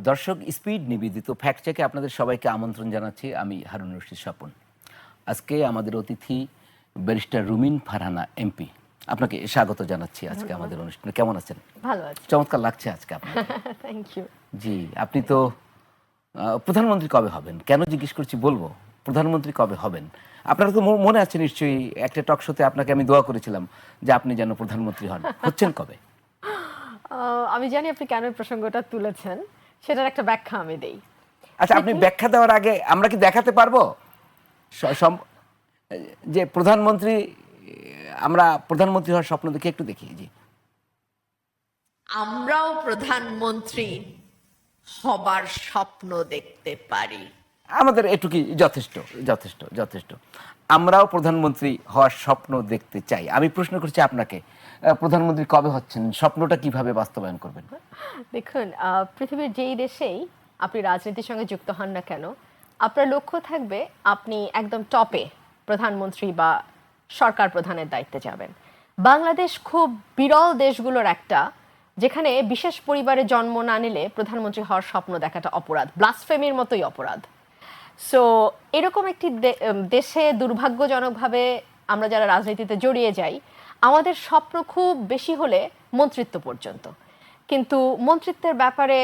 দর্শক, স্পিড নিবেদিত ফ্যাক্ট চেকে আপনাদের সবাইকে আমন্ত্রণ জানাচ্ছি। আমি হারুন রশিদ স্বপন। আজকে আমাদের অতিথি ব্যারিস্টার রুমিন ফারহানা এমপি। আপনাকে স্বাগত জানাচ্ছি আজকে আমাদের অনুষ্ঠানে। কেমন আছেন? ভালো আছি। চমৎকার লাগছে আজকে আপনাকে। Thank you. জি, আপনি তো প্রধানমন্ত্রী কবে হবেন? কেন জিজ্ঞেস করছি বলবো, প্রধানমন্ত্রী কবে হবেন? আপনার তো মনে আছে নিশ্চয়ই, একটা টক শোতে আপনাকে আমি দোয়া করেছিলাম যে আপনি যেন প্রধানমন্ত্রী হন। হচ্ছেন কবে? আমি জানি আপনি কেন এই প্রসঙ্গটা তুলেছেন, সেটার একটা ব্যাখ্যা আমি দেই। আচ্ছা, আপনি ব্যাখ্যা দেওয়ার আগে আমরা কি দেখাতে পারবো যে প্রধানমন্ত্রী, আমরা প্রধানমন্ত্রী হওয়ার স্বপ্ন দেখি? একটু দেখি। জি, আমরাও প্রধানমন্ত্রী হবার স্বপ্ন দেখতে পারি। আমাদের এটুকুই যথেষ্ট, যথেষ্ট, যথেষ্ট। আমরাও প্রধানমন্ত্রী হওয়ার স্বপ্ন দেখতে চাই। আমি প্রশ্ন করছি আপনাকে, প্রধানমন্ত্রী কবে হচ্ছেন? স্বপ্নটা কিভাবে বাস্তবায়ন করবেন? দেখুন, পৃথিবীর যেই দেশেই আপনি রাজনীতির সঙ্গে যুক্ত হন না কেন, আপনার লক্ষ্য থাকবে আপনি একদম টপে প্রধানমন্ত্রী বা সরকার প্রধানের দায়িত্বে যাবেন। বাংলাদেশ খুব বিরল দেশগুলোর একটা, যেখানে বিশেষ পরিবারে জন্ম না নিলে প্রধানমন্ত্রী হওয়ার স্বপ্ন দেখাটা অপরাধ, ব্লাসফেমির মতোই অপরাধ। সো এরকম একটি দেশে দুর্ভাগ্যজনকভাবে আমরা যারা রাজনীতিতে জড়িয়ে যাই, আমাদের স্বপ্ন খুব বেশি হলে মন্ত্রিত্ব পর্যন্ত। কিন্তু মন্ত্রিত্বের ব্যাপারে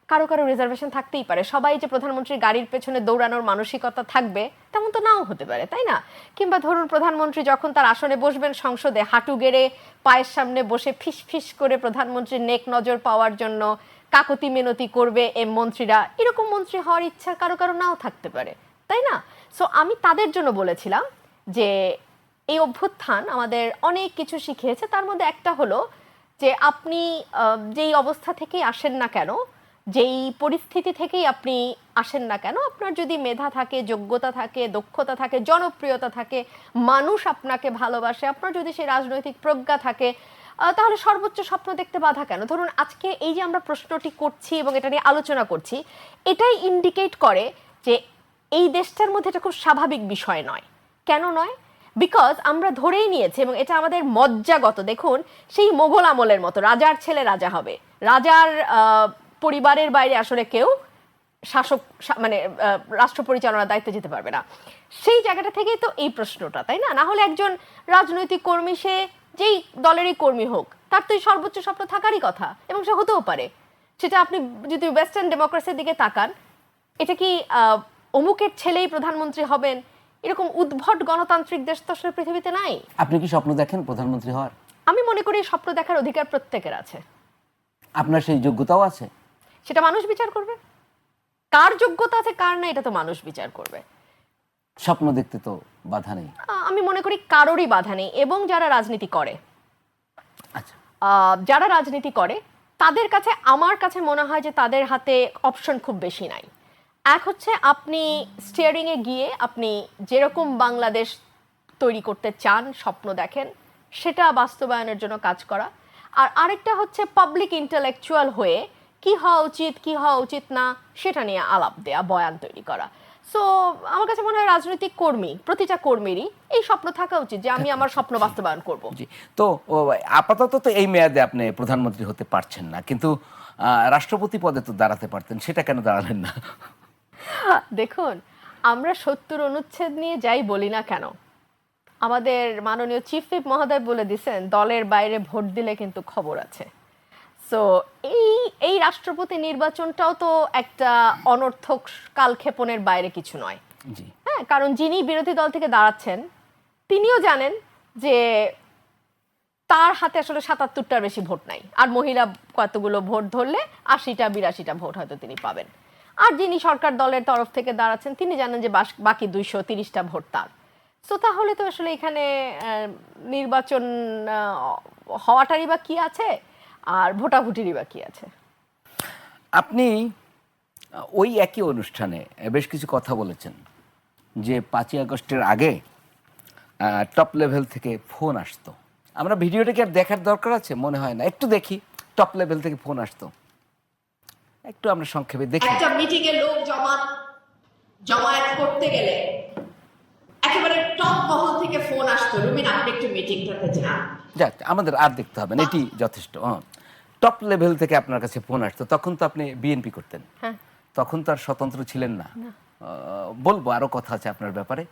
কারো কারো রিজার্ভেশন থাকতেই পারে। সবাই যে প্রধানমন্ত্রীর গাড়ির পেছনে দৌড়ানোর মানসিকতা থাকবে তেমন তো নাও হতে পারে, তাই না? কিংবা ধরুন, প্রধানমন্ত্রী যখন তার আসনে বসবেন সংসদে, হাঁটু গেড়ে পায়ের সামনে বসে ফিস ফিস করে প্রধানমন্ত্রীর নেক নজর পাওয়ার জন্য কাকতি মিনতি করবে এই মন্ত্রীরা। এরকম মন্ত্রী হওয়ার ইচ্ছা কারো কারো নাও থাকতে পারে, তাই না? সো আমি তাদের জন্য বলেছিলাম যে এই অভ্যুত্থান আমাদের অনেক কিছু শিখিয়েছে। তার মধ্যে একটা হলো যে আপনি যেই অবস্থা থেকেই আসেন না কেন, যেই পরিস্থিতি থেকেই আপনি আসেন না কেন, আপনার যদি মেধা থাকে, যোগ্যতা থাকে, দক্ষতা থাকে, জনপ্রিয়তা থাকে, মানুষ আপনাকে ভালোবাসে, আপনার যদি সেই রাজনৈতিক প্রজ্ঞা থাকে, তাহলে সর্বোচ্চ স্বপ্ন দেখতে বাধা কেন? ধরুন, আজকে এই যে আমরা প্রশ্নটি করছি এবং এটা নিয়ে আলোচনা করছি, এটাই ইন্ডিকেট করে যে এই দেশটার মধ্যে এটা খুব স্বাভাবিক বিষয় নয়। কেন নয়? বিকজ আমরা ধরেই নিয়েছি, এবং এটা আমাদের মজ্জাগত। দেখুন, সেই মোগল আমলের মতো রাজার ছেলে রাজা হবে, রাজার পরিবারের বাইরে আসলে কেউ শাসক মানে রাষ্ট্র পরিচালনার দায়িত্বে যেতে পারবে না। সেই জায়গাটা থেকেই তো এই প্রশ্নটা, তাই না? না হলে একজন রাজনৈতিক কর্মী, সে যেই দলেরই কর্মী হোক, তার তো এই সর্বোচ্চ স্বপ্ন থাকারই কথা, এবং সে হতেও পারে। সেটা আপনি যদি ওয়েস্টার্ন ডেমোক্রেসির দিকে তাকান, এটা কি অমুকের ছেলেই প্রধানমন্ত্রী হবেন, এরকম উদ্ভট গণতান্ত্রিক দেশ তো আসলে পৃথিবীতে নাই। আপনি কি স্বপ্ন দেখেন প্রধানমন্ত্রী হওয়ার? আমি মনে করি স্বপ্ন দেখার অধিকার প্রত্যেকের আছে। আপনার সেই যোগ্যতাও আছে? সেটা মানুষ বিচার করবে। কার যোগ্যতা আছে কার না, এটা তো মানুষ বিচার করবে। স্বপ্ন দেখতে তো বাধা নেই। আমি মনে করি কারোরই বাধা নেই। এবং যারা রাজনীতি করে, আচ্ছা, যারা রাজনীতি করে তাদের কাছে, আমার কাছে মনে হয় যে তাদের হাতে অপশন খুব বেশি নাই। এক হচ্ছে আপনি স্টিয়ারিংয়ে গিয়ে আপনি যেরকম বাংলাদেশ তৈরি করতে চান, স্বপ্ন দেখেন, সেটা বাস্তবায়নের জন্য কাজ করা। আর আরেকটা হচ্ছে পাবলিক ইন্টেলেকচুয়াল হয়ে কি হওয়া উচিত, কি হওয়া উচিত না, সেটা নিয়ে আলাপ দেয়া, বয়ান তৈরি করা। সো আমার কাছে মনে হয় রাজনৈতিক কর্মী, প্রতিটা কর্মীরই এই স্বপ্ন থাকা উচিত যে আমি আমার স্বপ্ন বাস্তবায়ন করব। জি। তো আপাতত তো এই মেয়াদে আপনি প্রধানমন্ত্রী হতে পারছেন না, কিন্তু রাষ্ট্রপতি পদে তো দাঁড়াতে পারতেন, সেটা কেন দাঁড়ালেন না? দেখুন, আমরা 70 অনুচ্ছেদ নিয়ে যাই বলি না কেন, আমাদের মাননীয় চিফ হুইপ মহোদয় বলে দিয়েছেন দলের বাইরে ভোট দিলে কিন্তু খবর আছে। সো এই রাষ্ট্রপতি নির্বাচনটাও তো একটা অনর্থক কালক্ষেপণের বাইরে কিছু নয়। জি, হ্যাঁ, কারণ যিনি বিরোধী দল থেকে দাঁড়াচ্ছেন তিনিও জানেন যে তার হাতে আসলে 77টার বেশি ভোট নাই, আর মহিলা কতগুলো ভোট ধরলে 80টা 82টা ভোট হয়তো তিনি পাবেন। আর যিনি সরকার দলের তরফ থেকে দাঁড়াচ্ছেন তিনি জানেন যে বাকি 230টা ভোট তার। তো তাহলে তো আসলে এখানে নির্বাচন হওয়াটারই বা কি আছে, আর ভোটাভুটিরই বা কি আছে? আপনি ওই একই অনুষ্ঠানে বেশ কিছু কথা বলেছেন যে 5ই আগস্টের আগে টপ লেভেল থেকে ফোন আসতো। আমরা ভিডিওটা কি আর দেখার দরকার আছে? মনে হয় না। একটু দেখি, টপ লেভেল থেকে ফোন আসতো, একটু আমরা সংক্ষেপে দেখি। একটা মিটিং এ লোক জমায়েত করতে গেলে একেবারে টপ মহল থেকে ফোন আসতো, রুমিন আপনি একটু মিটিংটাতে যান। যাক, আমাদের আর দেখতে হবে না, এটি যথেষ্ট। টপ লেভেল থেকে আপনার কাছে ফোন আসতো, তখন তো আপনি বিএনপি করতেন, হ্যাঁ। তখন তো আর স্বতন্ত্র ছিলেন না। বলবো আরো কথা আছে আপনার ব্যাপারে।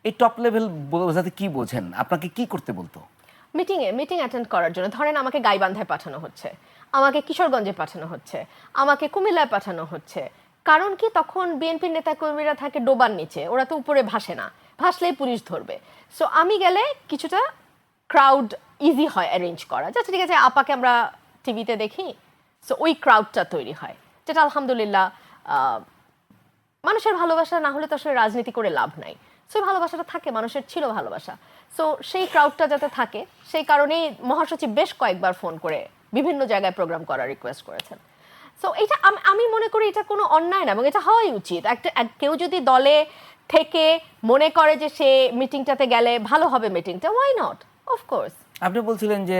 এই টপ লেভেল বোঝাতে কি বোঝেন, আপনাকে কি করতে বলতো? মিটিং অ্যাটেন্ড করার জন্য, ধরেন আমাকে গাইবান্ধায় পাঠানো হচ্ছে, আমাকে কিশোরগঞ্জে পাঠানো হচ্ছে, আমাকে কুমিল্লায় পাঠানো হচ্ছে। কারণ কি, তখন বিএনপির নেতাকর্মীরা থাকে ডোবার নিচে, ওরা তো উপরে ভাসে না, ভাসলেই পুলিশ ধরবে। সো আমি গেলে কিছুটা ক্রাউড ইজি হয় অ্যারেঞ্জ করা, যাচ্ছে ঠিক আছে আপাকে আমরা টিভিতে দেখি, সো ওই ক্রাউডটা তৈরি হয়, যেটা আলহামদুলিল্লাহ মানুষের ভালোবাসা না হলে তো আসলে রাজনীতি করে লাভ নাই। সো ভালোবাসাটা থাকে, মানুষের ছিল ভালোবাসা। সো সেই ক্রাউডটা যাতে থাকে, সেই কারণেই মহাসচিব বেশ কয়েকবার ফোন করে বিভিন্ন জায়গায় প্রোগ্রাম করার রিকোয়েস্ট করেছেন। সো এটা আমি মনে করি এটা কোনো অন্যায় না, এবং এটা হওয়াই উচিত। কেউ যদি দলে থেকে মনে করে যে সে মিটিংটাতে গেলে ভালো হবে মিটিংটা, ওয়াই নট, অফকোর্স। আপনি বলছিলেন যে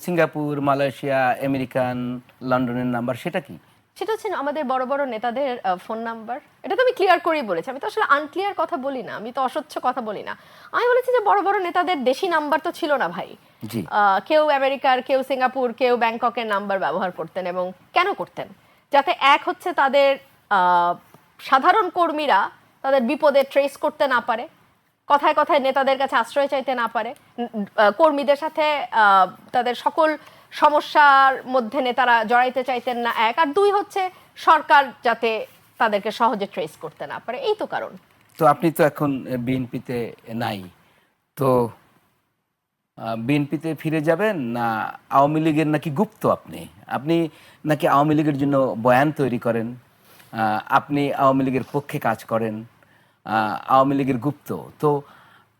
সিঙ্গাপুর, মালয়েশিয়া, আমেরিকান, লন্ডনের নাম্বার, সেটা কি? সেটা হচ্ছে আমাদের বড় বড় নেতাদের ফোন নাম্বার। এটা তো আমি ক্লিয়ার করেই বলেছি, আমি তো আসলে আনক্লিয়ার কথা বলি না, আমি তো অস্বচ্ছ কথা বলি না। আমি বলেছি যে বড় বড় নেতাদের দেশি নাম্বার তো ছিল না ভাই। জি। কেউ আমেরিকার, কেউ সিঙ্গাপুর, কেউ ব্যাংককের নাম্বার ব্যবহার করতেন। এবং কেন করতেন? যাতে এক হচ্ছে তাদের সাধারণ কর্মীরা তাদের বিপদে ট্রেস করতে না পারে, কথায় কথায় নেতাদের কাছে আশ্রয় চাইতে না পারে, কর্মীদের সাথে তাদের সকল সমস্যার মধ্যে নেতারা জড়াইতে চাইতেন না, এক। আর দুই হচ্ছে সরকার যাতে তাদেরকে সহজে ট্রেস করতে না পারে, এই তো কারণ। তো আপনি তো এখন বিএনপিতে নাই, তো বিএনপিতে ফিরে যাবেন না আওয়ামী লীগের নাকি গুপ্ত? আপনি আপনি নাকি আওয়ামী লীগের জন্য বয়ান তৈরি করেন, আপনি আওয়ামী লীগের পক্ষে কাজ করেন, আওয়ামী লীগের গুপ্ত? তো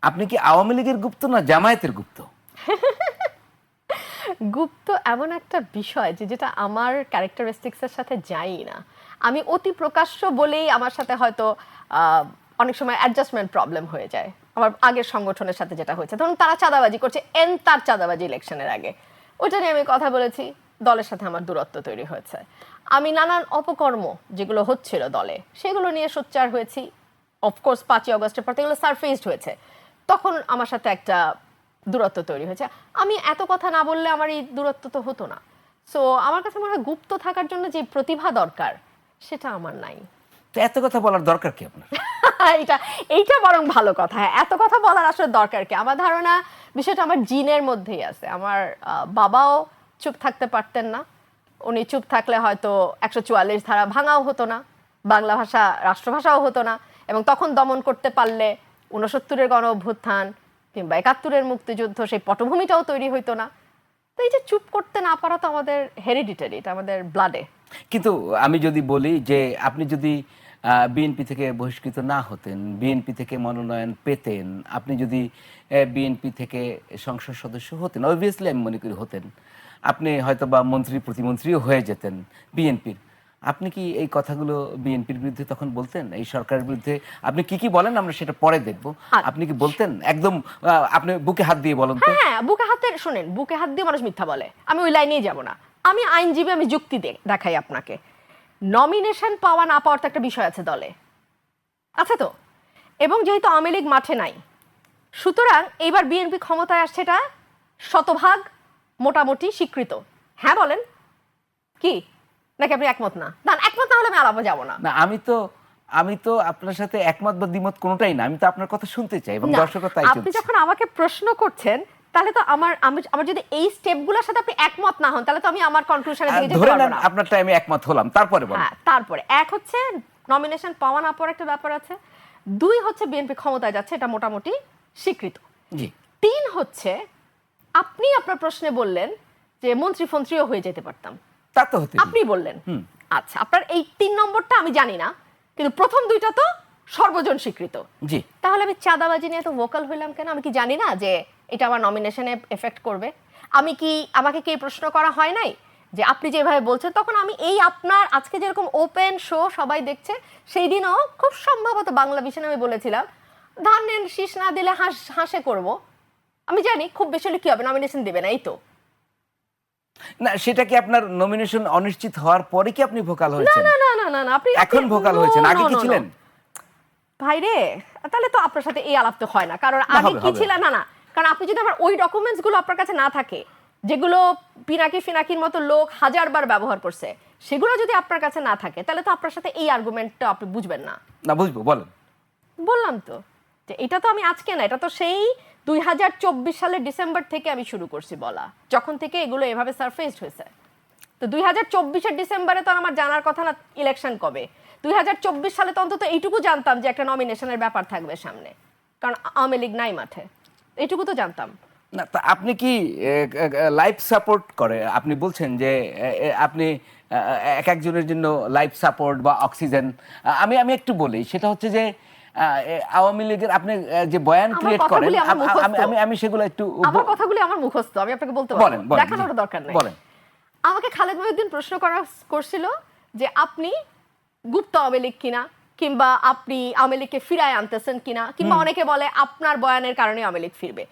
আপনি কি আওয়ামী লীগের গুপ্ত না জামায়াতের গুপ্ত? গুপ্ত এমন একটা বিষয় যেটা আমার ক্যারেক্টারিস্টিক্সের সাথে যায়ই না। আমি অতি প্রকাশ্য বলেই আমার সাথে হয়তো অনেক সময় অ্যাডজাস্টমেন্ট প্রবলেম হয়ে যায়। আমার আগের সংগঠনের সাথে যেটা হয়েছে, ধরুন তারা চাঁদাবাজি করছে, তার চাঁদাবাজি ইলেকশনের আগে, ওইটা নিয়ে আমি কথা বলেছি, দলের সাথে আমার দূরত্ব তৈরি হয়েছে। আমি নানান অপকর্ম যেগুলো হচ্ছিল দলে, সেগুলো নিয়ে সোচ্চার হয়েছি। অফকোর্স 5ই অগস্টের পর এগুলো সারফেসড হয়েছে, তখন আমার সাথে একটা দূরত্ব তৈরি হয়েছে। আমি এত কথা না বললে আমার এই দূরত্ব তো হতো না। সো আমার কাছে মনে হয় গুপ্ত থাকার জন্য যে প্রতিভা দরকার সেটা আমার নাই। তো এত কথা বলার দরকার কি আপনার? এইটা বরং ভালো কথা। হ্যাঁ, এত কথা বলার আসলে দরকার কি? আমার ধারণা বিষয়টা আমার জিনের মধ্যেই আছে। আমার বাবাও চুপ থাকতে পারতেন না, উনি চুপ থাকলে হয়তো 144 ধারা ভাঙাও হতো না, বাংলা ভাষা রাষ্ট্রভাষাও হতো না, এবং তখন দমন করতে পারলে 69-এর গণ অভ্যুত্থান কিংবা 71-এর মুক্তিযুদ্ধ সেই পটভূমিটাও তৈরি হইতো না। তো এই যে চুপ করতে না পারা তো আমাদের হেরিডিটারি, এটা আমাদের ব্লাডে। কিন্তু আমি যদি বলি যে আপনি যদি বিএনপি থেকে বহিষ্কৃত না হতেন, বিএনপি থেকে মনোনয়ন পেতেন, আপনি যদি বিএনপি থেকে সংসদ সদস্য হতেন, অবভিয়াসলি আমি মনে করি হতেন, আপনি হয়তো বা মন্ত্রী প্রতিমন্ত্রীও হয়ে যেতেন বিএনপির, আপনি কি এই কথাগুলো বিএনপির বিরুদ্ধে তখন বলতেন? এই সরকারের বিরুদ্ধে আপনি কি কি বলেন আমরা সেটা পরে দেখব। আপনি কি বলতেন একদম? আপনি বুকে হাত দিয়ে বলেন তো। হ্যাঁ, বুকে হাতে, শুনেন, বুকে হাত দিয়ে মানুষ মিথ্যা বলে, আমি ওই লাইনেই যাব না। আমি আইনজীবী, আমি যুক্তি দেখাই আপনাকে। নমিনেশন পাওয়া না পাওয়ার তো একটা বিষয় আছে দলে, আছে তো। এবং যেহেতু আওয়ামী লীগ মাঠে নাই, সুতরাং এইবার বিএনপি ক্ষমতায় আসছে, এটা শতভাগ মোটামুটি স্বীকৃত। হ্যাঁ বলেন কি, নাকি আপনি একমত না? না, একমত না হলে আমি আলাপে যাব না। না, আমি তো আপনার সাথে একমত বা দ্বিমত কোনোটাই না, আমি তো আপনার কথা শুনতে চাই এবং না, দর্শকরা তাই আপনি শুনছে। যখন আমাকে প্রশ্ন করছেন, তাহলে তো আমার যদি এই স্টেপগুলোর সাথে আপনি একমত না হন, তাহলে তো আমি আমার কনক্লুশনে দিকে যেতে ধরে পারবো নেন না। আপনারটা আমি একমত হলাম, তারপরে বলেন। হ্যাঁ, তারপরে এক হচ্ছে নমিনেশন পাওয়া না পাওয়ার একটা ব্যাপার আছে, দুই হচ্ছে বিএনপি ক্ষমতায় যাচ্ছে, এটা মোটামুটি স্বীকৃত। জি। তিন হচ্ছে আপনি আপনার প্রশ্নে বললেন যে মন্ত্রী ফন্ত্রীও হয়ে যেতে পারতাম, তা তো হতে আপনি বললেন। আচ্ছা, আপনার এই 3 নম্বরটা আমি জানি না, কিন্তু প্রথম দুইটা তো সর্বজন স্বীকৃত। জি। তাহলে আমি চাঁদাবাজি নিয়ে তো ভোকাল হইলাম কেন? আমি কি জানি না যে এটা আমার নমিনেশনে এফেক্ট করবে? আমাকে কি প্রশ্ন করা হয় নাই যে আপনি যেভাবে বলছেন? তখন আমি এই আপনার আজকে যেরকম ওপেন শো সবাই দেখছে, সেই দিনও খুব সম্ভবত বাংলা বিষয়ে আমি বলেছিলাম ধানের শীষ না দিলে হাসে করব। আমি জানি খুব বেশি হলে কি হবে, নমিনেশন দেবে না, এই তো। না, সেটা কি আপনার নমিনেশন অনিশ্চিত হওয়ার পরে কি আপনি ভোকাল হয়েছেন? না না না না না, আপনি এখন ভোকাল হয়েছেন, আগে কি ছিলেন? ভাই রে, তাহলে তো আপনার সাথে এই আলাপ তো হয় না, কারণ আগে কি ছিল না। না, কারণ আপনি যদি আমার ওই ডকুমেন্টস গুলো আপনার কাছে না থাকে, যেগুলো পিনাকি ফিনাকির মতো লোক হাজারবার ব্যবহার করছে, সেগুলো যদি আপনার কাছে না থাকে তাহলে তো আপনার সাথে এই আর্গুমেন্টটা আপনি বুঝবেন না। না বুঝবো, বলেন। বললাম তো যে এটা তো আমি আজকে না, এটা তো সেই 2024 সালের ডিসেম্বর থেকে আমি শুরু করছি বলা, যখন থেকে এগুলো এভাবে সারফেসড হয়েছে। তো 2024-এর ডিসেম্বরে তো আমার জানার কথা না ইলেকশন কবে। 2024 সালে তো অন্তত এইটুকু জানতাম যে একটা নমিনেশনের ব্যাপার থাকবে সামনে, কারণ আওয়ামী লীগ নাই মাঠে, এইটুকু তো জানতাম। না, তা আপনি কি লাইফ সাপোর্ট করে? আপনি বলছেন যে আপনি এক একজনের জন্য লাইফ সাপোর্ট বা অক্সিজেন। আমি একটু বলি, সেটা হচ্ছে যে আওয়ামী লীগের আপনি যে বয়ান আমার ক্রিয়েট করেন, কথাগুলি আমার মুখস্থ। আমি সেগুলো একটু আমার কথাগুলি আমার মুখস্থ, আমি আপনাকে বলতে বলেন, পারবো, বলেন, দেখানোর জি, দরকার নেই। বলেন। আমাকে খালেদ মহিউদ্দিন প্রশ্ন করছিল যে আপনি গুপ্ত আওয়ামী লীগ কিনা, কিংবা আপনি আওয়ামী লীগকে ফিরায় আনতেছেন কিনা, কিংবা অনেকে বলে আপনার বয়ানের কারণে আওয়ামী লীগ ফিরবে।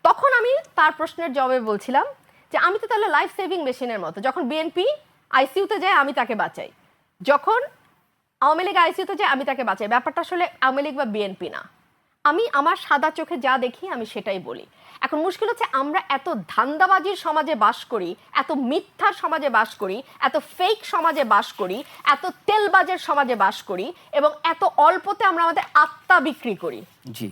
তখন আমি তার প্রশ্নের জবাবে বলছিলাম যে আমি তো তাহলে লাইফ সেভিং মেশিনের মতো, যখন বিএনপি আইসিইউতে যায় আমি তাকে বাঁচাই, যখন আওয়ামী লীগ আইসিইউতে যায় আমি তাকে বাঁচাই। ব্যাপারটা আসলে আওয়ামী লীগ বা বিএনপি না, আমি আমার সাদা চোখে যা দেখি আমি সেটাই বলি। এখন মুশকিল হচ্ছে আমরা এত ধান্দাবাজির সমাজে বাস করি, এত মিথ্যার সমাজে বাস করি, এত ফেক সমাজে বাস করি, এত তেলবাজের সমাজে বাস করি, এবং এত অল্পতে আমরা আমাদের আত্মা বিক্রি করি। জি,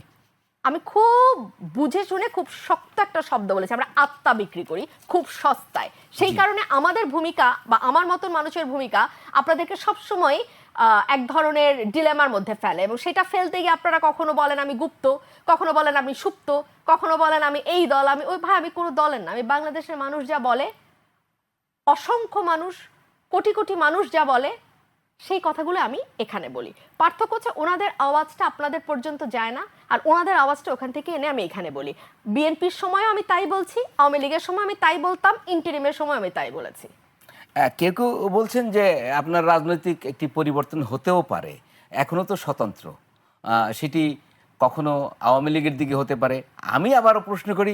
আমি খুব বুঝে শুনে খুব শক্ত একটা শব্দ বলেছি, আমরা আত্মা বিক্রি করি খুব সস্তায়। সেই কারণে আমাদের ভূমিকা বা আমার মতন মানুষের ভূমিকা আপনাদেরকে সবসময় এক ধরনের ডিলেমার মধ্যে ফেলে, এবং সেটা ফেলতে গিয়ে আপনারা কখনো বলেন আমি গুপ্ত, কখনো বলেন আমি সুপ্ত, কখনো বলেন আমি এই দল, আমি ওই। ভাই, আমি কোনো দলের না, আমি বাংলাদেশের মানুষ যা বলে, অসংখ্য মানুষ, কোটি কোটি মানুষ যা বলে, সেই কথাগুলো আমি এখানে বলি। পার্থক্য হচ্ছে ওনাদের আওয়াজটা আপনাদের পর্যন্ত যায় না, আর ওনাদের আওয়াজটা ওখান থেকে এনে আমি এখানে বলি। বিএনপির সময়ও আমি তাই বলছি, আওয়ামী লীগের সময় আমি তাই বলতাম, ইন্টারিমের সময় আমি তাই বলেছি। কেউ কেউ বলছেন যে আপনার রাজনৈতিক একটি পরিবর্তন হতেও পারে, এখনো তো স্বতন্ত্র, সেটি কখনো আওয়ামী লীগের দিকে হতে পারে। আমি আবারও প্রশ্ন করি,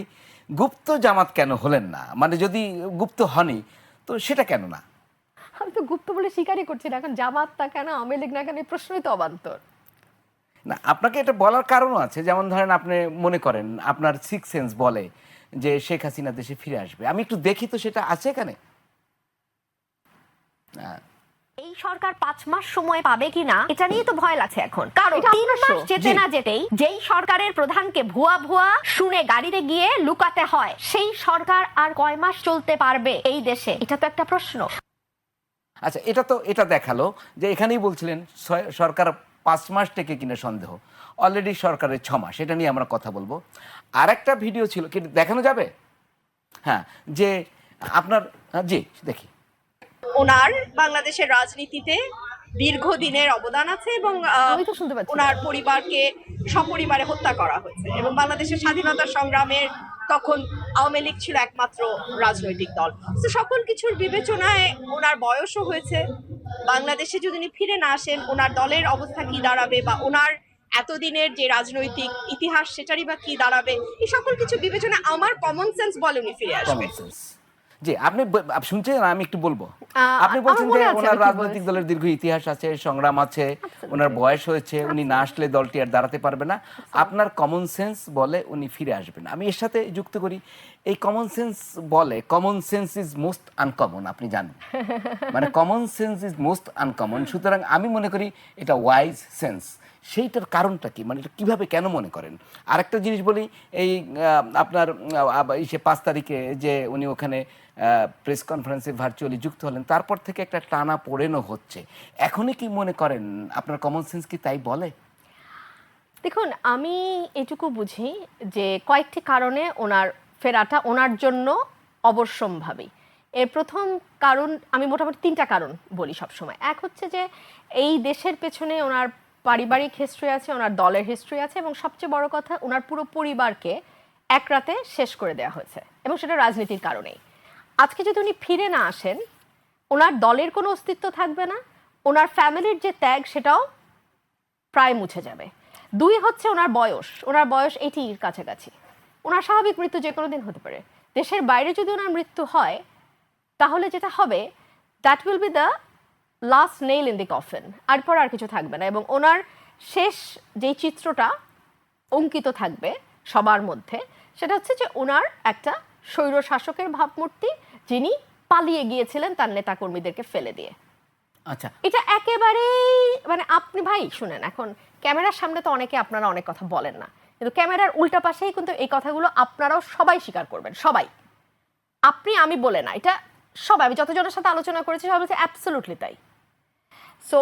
গুপ্ত জামাত কেন হলেন না? মানে যদি গুপ্ত হনই তো সেটা কেন না? আমি তো গুপ্ত বলে স্বীকারই করছি না, এখন জামাত তা কেন, আওয়ামী লীগ না কেন, এই প্রশ্নই তো অবান্তর। না, আপনাকে এটা বলার কারণও আছে। যেমন ধরেন, আপনি মনে করেন আপনার সিক্স সেন্স বলে যে শেখ হাসিনা দেশে ফিরে আসবে। আমি একটু দেখি তো সেটা আছে এখানে। এই সরকার 5 মাস সময় পাবে কিনা এটা নিয়ে তো ভয় লাগছে এখন, কারণ এটা 3 মাস যেতে না যেতেই যেই সরকারের প্রধানকে ভুয়া ভুয়া শুনে গাড়িতে গিয়ে লুকাতে হয়, সেই সরকার আর কয় মাস চলতে পারবে এই দেশে? এটা তো একটা প্রশ্ন। আচ্ছা, এটা দেখালো যে এখানেই বলছিলেন সরকার 5 মাস থেকে কিনা সন্দেহ, অলরেডি সরকারের 6 মাস। এটা নিয়ে আমরা কথা বলবো। আর একটা ভিডিও ছিল, কি দেখানো যাবে? হ্যাঁ, যে আপনার, জি দেখি। ওনার বাংলাদেশের রাজনীতিতে দীর্ঘদিনের অবদান আছে, এবং আমি তো শুনতে পাচ্ছি না। ওনার পরিবারকে সপরিবারে হত্যা করা হয়েছে, এবং বাংলাদেশের স্বাধীনতা সংগ্রামের তখন আওয়ামী লীগ ছিল একমাত্র রাজনৈতিক দল। তো সকল কিছুর বিবেচনায় ওনার বয়সও হয়েছে। বাংলাদেশে যদি উনি ফিরে না আসেন, ওনার দলের অবস্থা কি দাঁড়াবে, বা ওনার এতদিনের যে রাজনৈতিক ইতিহাস সেটারই বা কি দাঁড়াবে, এই সকল কিছু বিবেচনায় আমার কমন সেন্স বলে উনি ফিরে আসবে। Common sense. জি, আপনি শুনছেন, আমি একটু বলবো। আপনি আমার বলছেন মনে যে আছে ওনার আমি কি রাজনৈতিক বলেছি। দলের দীর্ঘ ইতিহাস আছে, সংগ্রাম আছে, ওনার বয়স হয়েছে, উনি না আসলে দলটি আর দাঁড়াতে পারবে না। আপনার কমন সেন্স বলে উনি ফিরে আসবেন। আমি এর সাথে যুক্ত করি, এই কমন সেন্স বলে common sense is most uncommon, আপনি জানেন। মানে common sense is most uncommon. সুতরাং আমি মনে করি এটা ওয়াইজ সেন্স। সেইটার কারণটা কি, মানে এটা কীভাবে কেন মনে করেন? আরেকটা জিনিস বলি, এই আপনার 5 তারিখে যে উনি ওখানে প্রেস কনফারেন্সে ভার্চুয়ালি যুক্ত হলেন, তারপর থেকে একটা টানা পোড়েনও হচ্ছে। এখনই কি মনে করেন আপনার কমন সেন্স কি তাই বলে? দেখুন, আমি এটুকু বুঝি যে কয়েকটি কারণে ওনার ফেরাটা ওনার জন্য অবশ্যম্ভাবী। এর প্রথম কারণ, আমি মোটামুটি 3টা কারণ বলি সবসময়। এক হচ্ছে যে এই দেশের পেছনে ওনার পারিবারিক হিস্ট্রি আছে, ওনার দলের হিস্ট্রি আছে, এবং সবচেয়ে বড় কথা ওনার পুরো পরিবারকে এক রাতে শেষ করে দেওয়া হয়েছে, এবং সেটা রাজনীতির কারণেই। আজকে যদি উনি ফিরে না আসেন, ওনার দলের কোনো অস্তিত্ব থাকবে না, ওনার ফ্যামিলির যে ত্যাগ সেটাও প্রায় মুছে যাবে। 2 হচ্ছে ওনার বয়স 80-র কাছাকাছি। ওনার স্বাভাবিক মৃত্যু যে কোনো দিন হতে পারে। দেশের বাইরে যদি ওনার মৃত্যু হয়, তাহলে যেটা হবে, that will be the last nail in the coffin. এরপর আর কিছু থাকবে না, এবং ওনার শেষ যেই চিত্রটা অঙ্কিত থাকবে সবার মধ্যে, সেটা হচ্ছে যে ওনার একটা স্বৈর শাসকের ভাবমূর্তি, যিনি পালিয়ে গিয়েছিলেন তার নেতাকর্মীদেরকে ফেলে দিয়ে। আচ্ছা, এটা একেবারেই মানে আপনি ভাই শুনেন, এখন ক্যামেরার সামনে তো অনেকে আপনারা অনেক কথা বলেন না, কিন্তু ক্যামেরার উল্টা পাশেই কিন্তু এই কথাগুলো আপনারাও সবাই স্বীকার করবেন, সবাই, আপনি আমি বলে না, এটা সবাই, আমি যতজনের সাথে আলোচনা করেছি সবাই বলছে অ্যাবসলিউটলি তাই। সো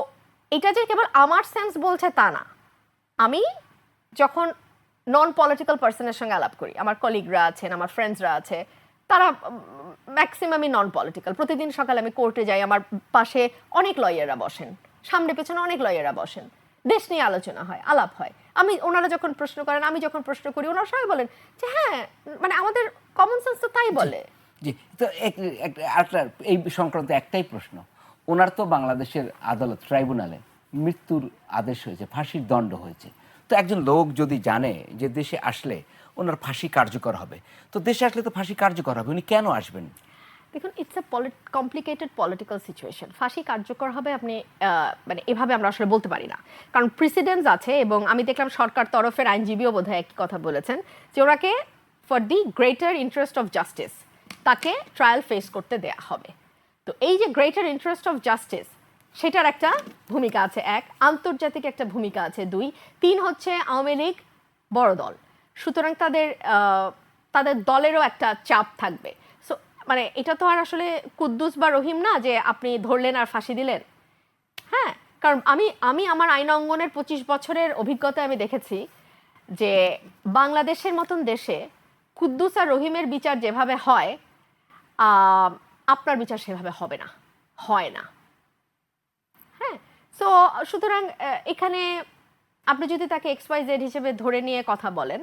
এটা যে কেবল আমার সেন্স বলছে তা না, আমি যখন নন পলিটিক্যাল পার্সনের সঙ্গে আলাপ করি, আমার কলিগরা আছেন, আমার ফ্রেন্ডসরা আছে, তারা ম্যাক্সিমামই নন পলিটিক্যাল। প্রতিদিন সকালে আমি কোর্টে যাই, আমার পাশে অনেক লয়াররা বসেন, সামনে পেছনে অনেক লয়াররা বসেন, দেশ নিয়ে আলোচনা হয়, আলাপ হয়। আমি ওনারা যখন প্রশ্ন করেন, আমি যখন প্রশ্ন করি, ওনারা সবাই বলেন যে হ্যাঁ, মানে আমাদের কমন সেন্স তো তাই বলে। জি, তো আরেকটা এই সংক্রান্ত একটাই প্রশ্ন, ওনার তো বাংলাদেশের আদালত ট্রাইব্যুনালে মৃত্যুর আদেশ হয়েছে, ফাঁসির দণ্ড হয়েছে। তো একজন লোক যদি জানে যে দেশে আসলে ওনার ফাঁসি কার্যকর হবে, তো দেশে আসলে তো ফাঁসি কার্যকর হবে, উনি কেন আসবেন? দেখুন, it's a complicated political situation. ফাঁসি কার্যকর হবে আপনি মানে এভাবে আমরা আসলে বলতে পারি না, কারণ প্রিসিডেন্স আছে, এবং আমি দেখলাম সরকার তরফের আইনজীবীও বোধহয় একই কথা বলেছেন যে ওনাকে for the greater interest of justice তাকে ট্রায়াল ফেস করতে দেয়া হবে। তো এই যে গ্রেটার ইন্টারেস্ট অফ জাস্টিস, সেটার একটা ভূমিকা আছে, এক, আন্তর্জাতিক একটা ভূমিকা আছে, দুই, তিন হচ্ছে আওয়ামী লীগ বড় দল, সুতরাং তাদের দলেরও একটা চাপ থাকবে। সো মানে এটা তো আর আসলে কুদ্দুস বা রহিম না যে আপনি ধরলেন আর ফাঁসি দিলেন। হ্যাঁ, কারণ আমি আমার আইন অঙ্গনের 25 বছরের অভিজ্ঞতায় আমি দেখেছি যে বাংলাদেশের মতন দেশে কুদ্দুস আর রহিমের বিচার যেভাবে হয়, আপনার বিচার সেভাবে হবে না, হয় না। হ্যাঁ, সো সুতরাং এখানে আপনি যদি তাকে XYZ হিসেবে ধরে নিয়ে কথা বলেন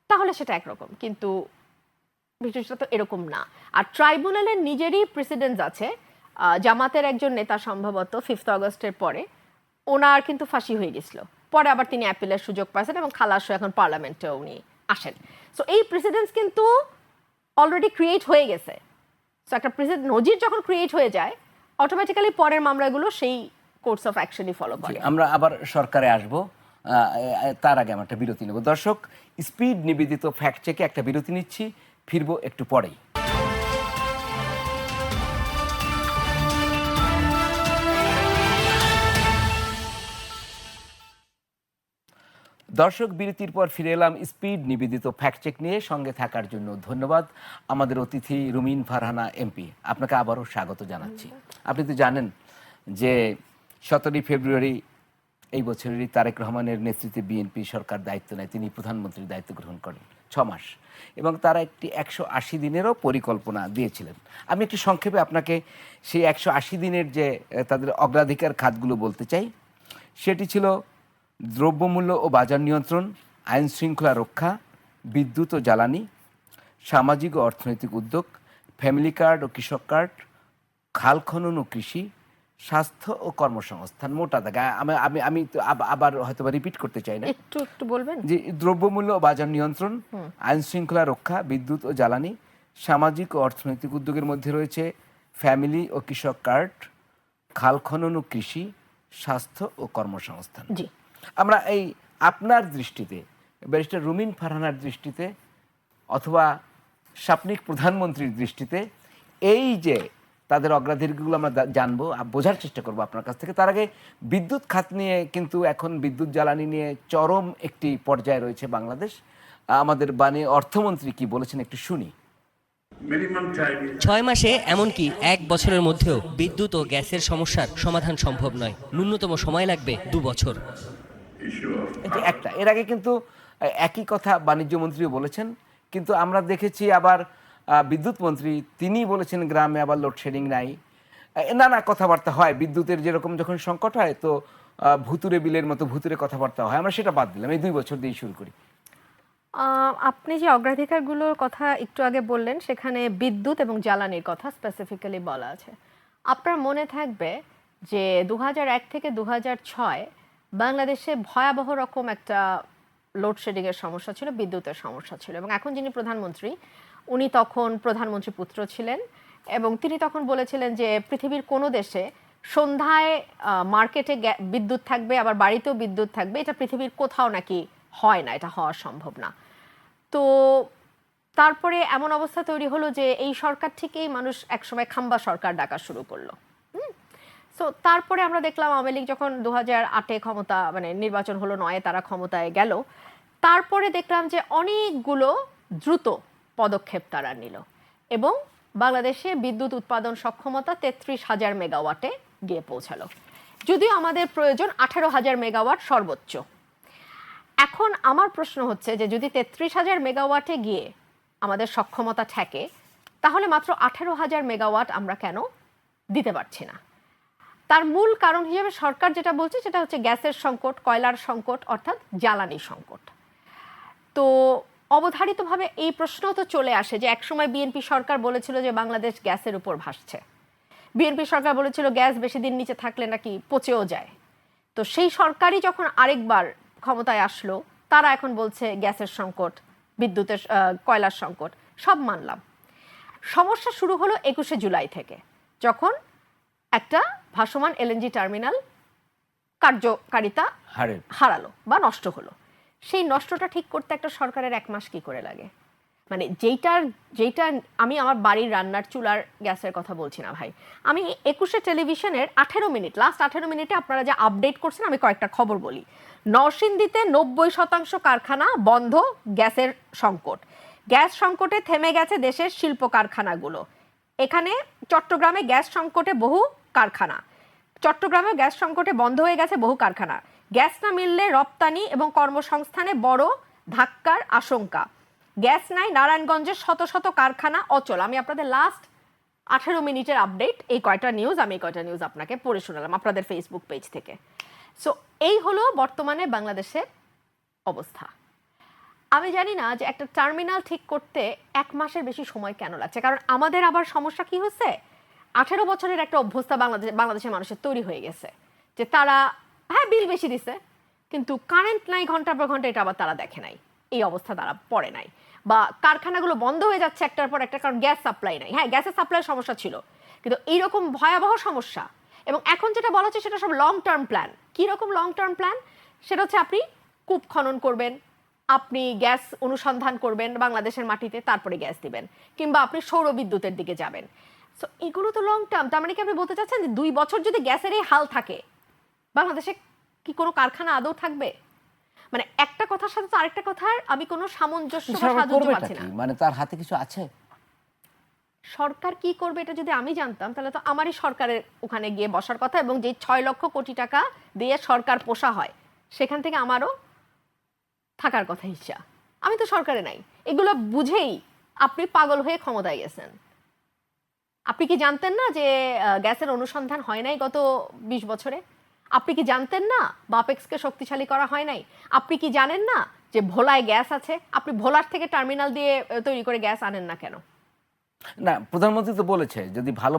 তাহলে সেটা একরকম, কিন্তু বিষয়টা তো এরকম না। আর ট্রাইব্যুনালের নিজেরই প্রেসিডেন্ট আছে, জামাতের একজন নেতা সম্ভবত 5 আগস্টের পরে ওনার কিন্তু ফাঁসি হয়ে গেছিল, পরে আবার তিনি অ্যাপিলের সুযোগ পাচ্ছেন এবং খালাস হয়ে এখন পার্লামেন্টে উনি আসেন। সো এই প্রেসিডেন্টস কিন্তু অলরেডি ক্রিয়েট হয়ে গেছে। সো একটা প্রেসিডেন্ট নজির যখন ক্রিয়েট হয়ে যায়, অটোমেটিক্যালি পরের মামলাগুলো সেই কোর্স অফ অ্যাকশনই ফলো করে। আমরা আবার সরকারে আসব, তার আগে আমরা একটা বিরতি নেব। দর্শক, স্পিড নিবেদিত ফ্যাক্ট চেকে একটা বিরতি নিচ্ছি, ফিরবো একটু পরেই। দর্শক, বিরতির পর ফিরে এলাম স্পিড নিবেদিত ফ্যাক্ট চেক নিয়ে। সঙ্গে থাকার জন্য ধন্যবাদ আমাদের অতিথি রুমিন ফারহানা এমপি, আপনাকে আবারও স্বাগত জানাচ্ছি। আপনি তো জানেন যে 17 ফেব্রুয়ারি এই বছরেরই তারেক রহমানের নেতৃত্বে বিএনপি সরকার দায়িত্ব নেয়, তিনি প্রধানমন্ত্রীর দায়িত্ব গ্রহণ করেন 6 মাস, এবং তারা একটি 180 দিনেরও পরিকল্পনা দিয়েছিলেন। আমি একটু সংক্ষেপে আপনাকে সেই 180 দিনের যে তাদের অগ্রাধিকার খাতগুলো বলতে চাই। সেটি ছিল দ্রব্যমূল্য ও বাজার নিয়ন্ত্রণ, আইন শৃঙ্খলা রক্ষা, বিদ্যুৎ ও জ্বালানি, সামাজিক ও অর্থনৈতিক উদ্যোগ, ফ্যামিলি কার্ড ও কৃষক কার্ড, খাল খনন ও কৃষি, স্বাস্থ্য ও কর্মসংস্থান। মোটা দাগে আমি তো আবার হয়তো রিপিট করতে চাই না, একটু বলবেন। যে দ্রব্যমূল্য ও বাজার নিয়ন্ত্রণ, আইন শৃঙ্খলা রক্ষা, বিদ্যুৎ ও জ্বালানি, সামাজিক ও অর্থনৈতিক উদ্যোগের মধ্যে রয়েছে ফ্যামিলি ও কৃষক কার্ড, খাল খনন ও কৃষি, স্বাস্থ্য ও কর্মসংস্থান। জি, আমরা এই আপনার দৃষ্টিতে, ব্যারিস্টার রুমিন ফারহানার দৃষ্টিতে, অথবা সাপনিক প্রধানমন্ত্রীর দৃষ্টিতে, এই যে তাদের অগ্রাধিকারগুলো আমরা জানবো, বোঝার চেষ্টা করবো আপনার কাছ থেকে। তার আগে বিদ্যুৎ খাত নিয়ে কিন্তু এখন বিদ্যুৎ জ্বালানি নিয়ে চরম একটি পর্যায়ে রয়েছে বাংলাদেশ। আমাদের অর্থমন্ত্রী কি বলেছেন একটু শুনি। 6 মাসে এমনকি 1 বছরের মধ্যেও বিদ্যুৎ ও গ্যাসের সমস্যার সমাধান সম্ভব নয়, ন্যূনতম সময় লাগবে 2 বছর। এটি একটা। এর আগে কিন্তু একই কথা বাণিজ্য মন্ত্রীও বলেছেন, কিন্তু আমরা দেখেছি আবার বিদ্যুৎ মন্ত্রী তিনি বলেছেন গ্রামে আবার লোডশেডিং নাই, নানা কথাবার্তা হয়। বিদ্যুতের যেরকম যখন সংকট হয় তো ভুতুরে বিলের মতো ভুতুরে কথাবার্তা হয়, আমরা সেটা বাদ দিলাম, এই 2 বছর দিয়ে শুরু করি। আপনি যে অগ্রাধিকারগুলোর কথা একটু আগে বললেন, সেখানে বিদ্যুৎ এবং জ্বালানির কথা স্পেসিফিক্যালি বলা আছে। আপনার মনে থাকবে যে 2001 থেকে 2006 বাংলাদেশে ভয়াবহ রকম একটা লোডশেডিংয়ের সমস্যা ছিল, বিদ্যুতের সমস্যা ছিল, এবং এখন যিনি প্রধানমন্ত্রী উনি তখন প্রধানমন্ত্রী পুত্র ছিলেন, এবং তিনি তখন বলেছিলেন যে পৃথিবীর কোনো দেশে সন্ধ্যায় মার্কেটে বিদ্যুৎ থাকবে, আবার বাড়িতেও বিদ্যুৎ থাকবে, এটা পৃথিবীর কোথাও নাকি হয় না, এটা হওয়া সম্ভব না। তো তারপরে এমন অবস্থা তৈরি হলো যে এই সরকার থেকেই মানুষ একসময় খাম্বা সরকার ডাকা শুরু করলো। সো তারপরে আমরা দেখলাম আওয়ামী লীগ যখন 2008-এ ক্ষমতা মানে নির্বাচন হলো 9-এ তারা ক্ষমতায় গেল, তারপরে দেখলাম যে অনেকগুলো দ্রুত পদক্ষেপ তারা নিল এবং বাংলাদেশে বিদ্যুৎ উৎপাদন সক্ষমতা 33,000 মেগাওয়াটে গিয়ে পৌঁছালো, যদিও আমাদের প্রয়োজন 18,000 মেগাওয়াট সর্বোচ্চ। এখন আমার প্রশ্ন হচ্ছে যে যদি 33,000 মেগাওয়াটে গিয়ে আমাদের সক্ষমতা থাকে, তাহলে মাত্র 18,000 মেগাওয়াট আমরা কেন দিতে পারছি না? তার মূল কারণ হিসেবে সরকার যেটা বলছে সেটা হচ্ছে গ্যাসের সংকট, কয়লার সংকট, অর্থাৎ জ্বালানি সংকট। তো অবধারিতভাবে এই প্রশ্ন তো চলে আসে যে একসময় বিএনপি সরকার বলেছিল যে বাংলাদেশ গ্যাসের উপর ভাসছে। বিএনপি সরকার বলেছিল গ্যাস বেশি দিন নিচে থাকলে নাকি পচেও যায়। তো সেই সরকারই যখন আরেকবার ক্ষমতায় আসলো, তারা এখন বলছে গ্যাসের সংকট, বিদ্যুতের কয়লার সংকট, সব মানলাম। সমস্যা শুরু হলো 21শে জুলাই থেকে, যখন একটা ভাসমান এলএনজি টার্মিনাল কার্যকারিতা হারালো বা নষ্ট হলো। সেই নষ্টটা ঠিক করতে একটা সরকারের 1 মাস কি করে লাগে? মানে যেইটা আমি আমার বাড়ির রান্নার চুলার গ্যাসের কথা বলছি না ভাই, আমি 21শে টেলিভিশনের 18 মিনিট, লাস্ট 18 মিনিটে আপনারা যে আপডেট করছেন, আমি কয়েকটা খবর বলি। নরসিংদীতে 90% কারখানা বন্ধ, গ্যাসের সংকট। গ্যাস সংকটে থেমে গেছে দেশের শিল্প কারখানাগুলো। এখানে চট্টগ্রামে গ্যাস সংকটে বহু কারখানা, চট্টগ্রামে গ্যাস সংকটে বন্ধ হয়ে গেছে বহু কারখানা। গ্যাস না মিললে রপ্তানি এবং কর্মসংস্থানে বড় ধাক্কার আশঙ্কা। গ্যাস নাই নারায়ণগঞ্জের শত শত কারখানা অচল। আমি আপনাদের লাস্ট 18 মিনিটের আপডেট, এই কয়টা নিউজ আপনাকে পড়ে শোনালাম আপনাদের ফেসবুক পেজ থেকে। সো এই হলো বর্তমানে বাংলাদেশের অবস্থা। আমি জানি না যে একটা টার্মিনাল ঠিক করতে 1 মাসের বেশি সময় কেন লাগছে, কারণ আমাদের আবার সমস্যা কি হচ্ছে, 18 বছরের একটা অভ্যস্তা বাংলাদেশের মানুষের তৈরি হয়ে গেছে যে তারা হ্যাঁ বিল বেশি দিছে, কিন্তু কারেন্ট নাই ঘন্টার পর ঘন্টা, এটা আবার তারা দেখে নাই, এই অবস্থা তারা পড়ে নাই। বা কারখানাগুলো বন্ধ হয়ে যাচ্ছে একটার পর একটা, কারণ গ্যাস সাপ্লাই নাই। হ্যাঁ, গ্যাসের সাপ্লাইয়ের সমস্যা ছিল, কিন্তু এইরকম ভয়াবহ সমস্যা। এবং এখন যেটা বলা হচ্ছে সেটা সব লং টার্ম প্ল্যান। কীরকম লং টার্ম প্ল্যান? সেটা হচ্ছে আপনি কূপ খনন করবেন, আপনি গ্যাস অনুসন্ধান করবেন বাংলাদেশের মাটিতে, তারপরে গ্যাস দিবেন, কিংবা আপনি সৌর বিদ্যুতের দিকে যাবেন। সো এগুলো তো লং টার্ম। তার মানে কি আপনি বলতে চাচ্ছেন যে 2 বছর যদি গ্যাসের এই হাল থাকে, বাংলাদেশে কি কোনো কারখানা আদৌ থাকবে? মানে একটা কথার সাথে তো আরেকটা কথার আমি কোনো সামঞ্জস্য বা সাদুর্য পাচ্ছি না। মানে তার হাতে কিছু আছে? সরকার কি করবে এটা যদি আমি জানতাম, তাহলে তো আমারই সরকারের ওখানে গিয়ে বসার কথা, এবং যে 6 লক্ষ কোটি টাকা দিয়ে সরকার পোষা হয় সেখান থেকে আমারও থাকার কথা হিসা। আমি তো সরকারে নাই। এগুলো বুঝেই আপনি পাগল হয়ে ক্ষমতায় গেছেন। আপনি কি জানতেন না যে গ্যাসের অনুসন্ধান হয় নাই গত 20 বছরে? আপনি কি জানতেন না বাপেক্সকে শক্তিশালী করা হয় নাই? আপনি কি জানেন না যে ভোলায় গ্যাস আছে? আপনি ভোলার থেকে টার্মিনাল দিয়ে তৈরি করে গ্যাস আনেন না কেন? না, প্রধানমন্ত্রী তো বলেছে যদি ভালো